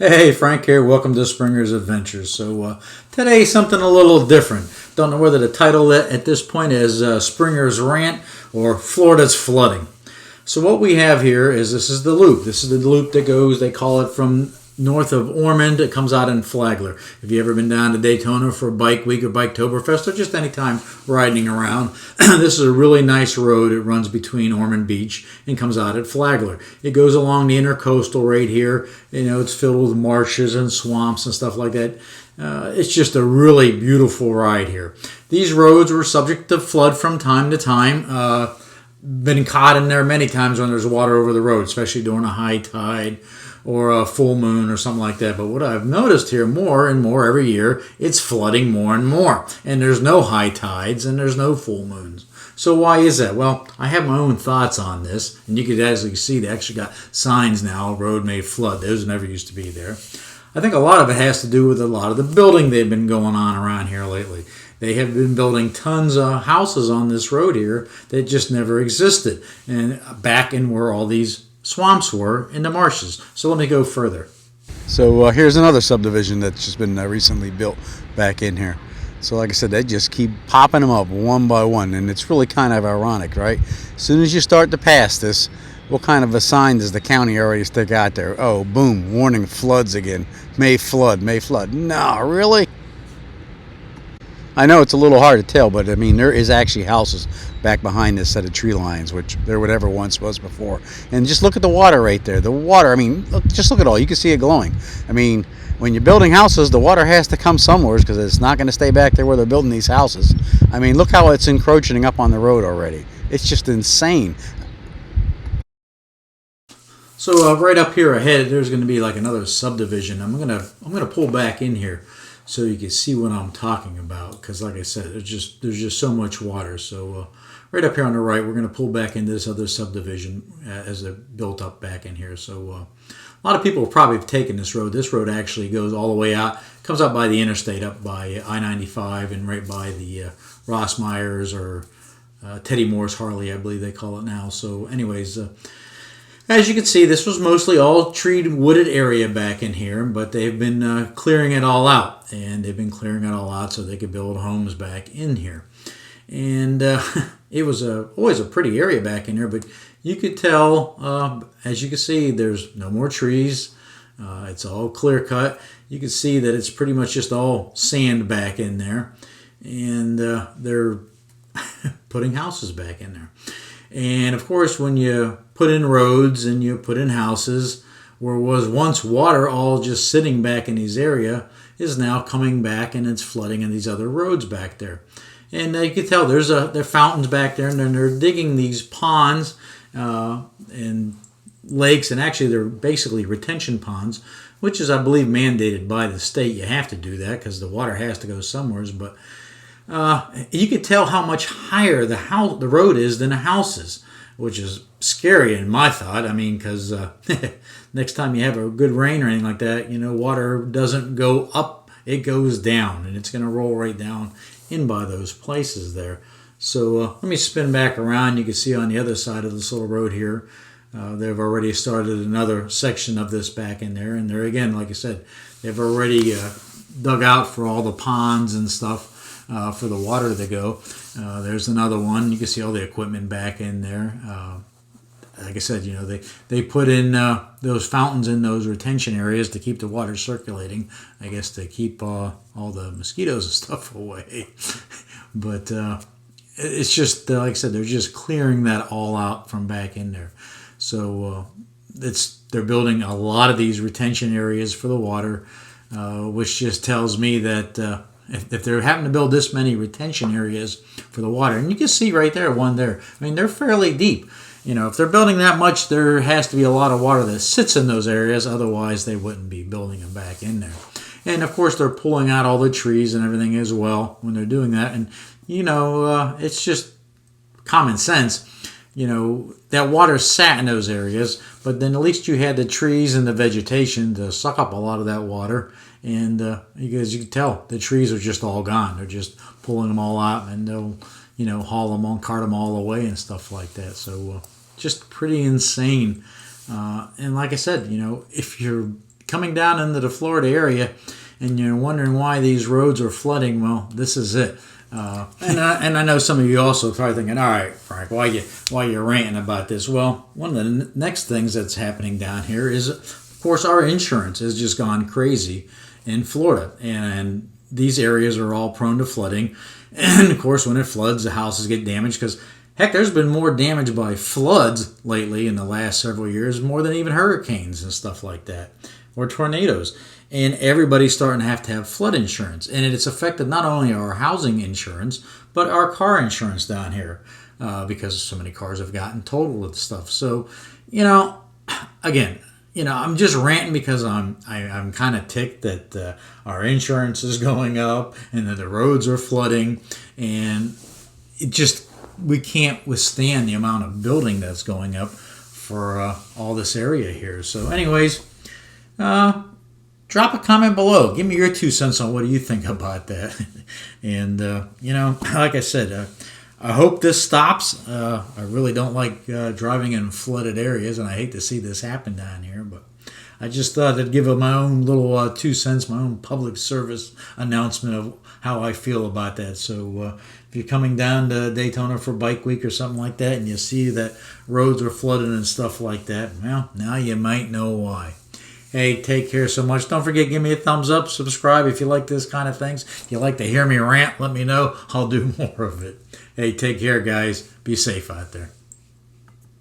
Hey, Frank here. Welcome to Springer's Adventures. Today, something a little different. Don't know whether to title it at this point as Springer's Rant or Florida's Flooding. So what we have here is this is the loop. This is the loop that goes, they call it from north of Ormond. It comes out in Flagler. If you've ever been down to Daytona for Bike Week or Biketoberfest or just any time riding around, this is a really nice road. It runs between Ormond Beach and comes out at Flagler. It goes along the intercoastal right here. You know, it's filled with marshes and swamps and stuff like that. It's just a really beautiful ride here. These roads were subject to flood from time to time. Been caught in there many times when there's water over the road, especially during a high tide or a full moon or something like that. But what I've noticed here more and more every year, it's flooding more and more. And there's no high tides and there's no full moons. So why is that? Well, I have my own thoughts on this. And you could actually see they actually got signs now, road may flood. Those never used to be there. I think a lot of it has to do with a lot of the building they've been going on around here lately. They have been building tons of houses on this road here that just never existed. And back in where all these swamps were in the marshes. So let me go further. So here's another subdivision that's just been recently built back in here. So like I said, they just keep popping them up one by one, and it's really kind of ironic, right? As soon as you start to pass this, what kind of a sign does the county already stick out there? Oh, boom, warning, floods again. May flood, may flood. No, really? I know it's a little hard to tell, but I mean, there is actually houses back behind this set of tree lines, which there whatever once was before. And just look at the water right there. The water, I mean, just look at all. You can see it glowing. I mean, when you're building houses, the water has to come somewhere because it's not going to stay back there where they're building these houses. I mean, look how it's encroaching up on the road already. It's just insane. So right up here ahead, there's going to be like another subdivision. I'm gonna pull back in here so you can see what I'm talking about, because like I said, there's just so much water. So right up here on the right, we're going to pull back into this other subdivision as they're built up back in here. So a lot of people have probably taken this road. This road actually goes all the way out, comes up by the interstate, up by I-95 and right by the Ross Myers or Teddy Moore's Harley, I believe they call it now. So anyways, as you can see, this was mostly all treed, wooded area back in here, but they've been clearing it all out. And they've been clearing it all out so they could build homes back in here. And it was always a pretty area back in here, but you could tell, as you can see, there's no more trees. It's all clear cut. You can see that it's pretty much just all sand back in there. And they're putting houses back in there. And of course, when you put in roads and you put in houses, where was once water all just sitting back in these area is now coming back and it's flooding in these other roads back there. And you can tell there are fountains back there, and then they're digging these ponds and lakes, and actually they're basically retention ponds, which is, I believe, mandated by the state. You have to do that because the water has to go somewhere. But you could tell how much higher the road is than the houses, which is scary in my thought. I mean, because next time you have a good rain or anything like that, you know, water doesn't go up, it goes down, and it's going to roll right down in by those places there. So let me spin back around. You can see on the other side of this little road here, they've already started another section of this back in there. And there again, like I said, they've already dug out for all the ponds and stuff for the water to go. There's another one. You can see all the equipment back in there. Like I said, you know, they put in those fountains in those retention areas to keep the water circulating. I guess to keep all the mosquitoes and stuff away. But it's just, like I said, they're just clearing that all out from back in there. So they're building a lot of these retention areas for the water, which just tells me that if they're having to build this many retention areas for the water, and you can see right there, one there, I mean, they're fairly deep. You know, if they're building that much, there has to be a lot of water that sits in those areas. Otherwise, they wouldn't be building them back in there. And, of course, they're pulling out all the trees and everything as well when they're doing that. And, you know, it's just common sense. You know, that water sat in those areas, but then at least you had the trees and the vegetation to suck up a lot of that water. And as you can tell, the trees are just all gone. They're just pulling them all out, and they'll, you know, haul them on, cart them all away and stuff like that. So just pretty insane. And like I said, you know, if you're coming down into the Florida area and you're wondering why these roads are flooding, well, this is it. And I know some of you also are probably thinking, all right, Frank, why you ranting about this? Well, one of the next things that's happening down here is, of course, our insurance has just gone crazy in Florida. And these areas are all prone to flooding. And, of course, when it floods, the houses get damaged because, heck, there's been more damage by floods lately in the last several years, more than even hurricanes and stuff like that, or tornadoes. And everybody's starting to have flood insurance. And it's affected not only our housing insurance, but our car insurance down here because so many cars have gotten totaled and stuff. So, again, I'm just ranting because I'm kind of ticked that our insurance is going up and that the roads are flooding. And we can't withstand the amount of building that's going up for all this area here. So anyways, drop a comment below. Give me your 2 cents on what do you think about that. And, like I said, I hope this stops. I really don't like driving in flooded areas, and I hate to see this happen down here. But I just thought I'd give my own little 2 cents, my own public service announcement of how I feel about that. So if you're coming down to Daytona for Bike Week or something like that, and you see that roads are flooded and stuff like that, well, now you might know why. Hey, take care so much. Don't forget, give me a thumbs up, subscribe if you like this kind of things. If you like to hear me rant, let me know. I'll do more of it. Hey, take care, guys. Be safe out there.